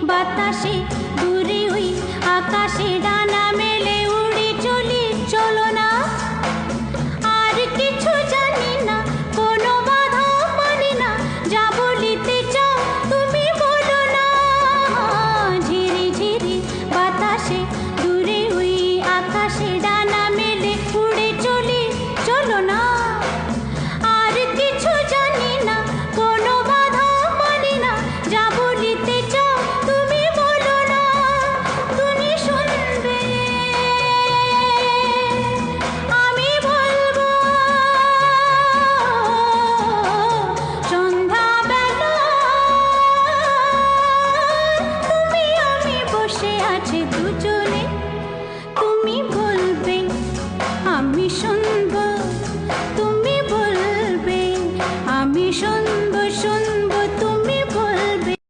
বাতাসে দূরে ওই আকাশে ডানা মেলে উড়ে চলি, চলো না। আর কিছু জানি না, কোনো বাধা মানি না, যা বলিতে চাও তুমি বলো না। ঝিরি ঝিরি বাতাসে দূরে ওই আকাশে ডানা মেলে উড়ে চলি, চলো না। আর কিছু জানি না, কোনো বাধা মানি না, যা বলিতে চাও তুমি বলো না। তুমি শুনবে, আমি বলবো। সন্ধ্যাবেলা তুমি আমি বসে আছি দুজনে।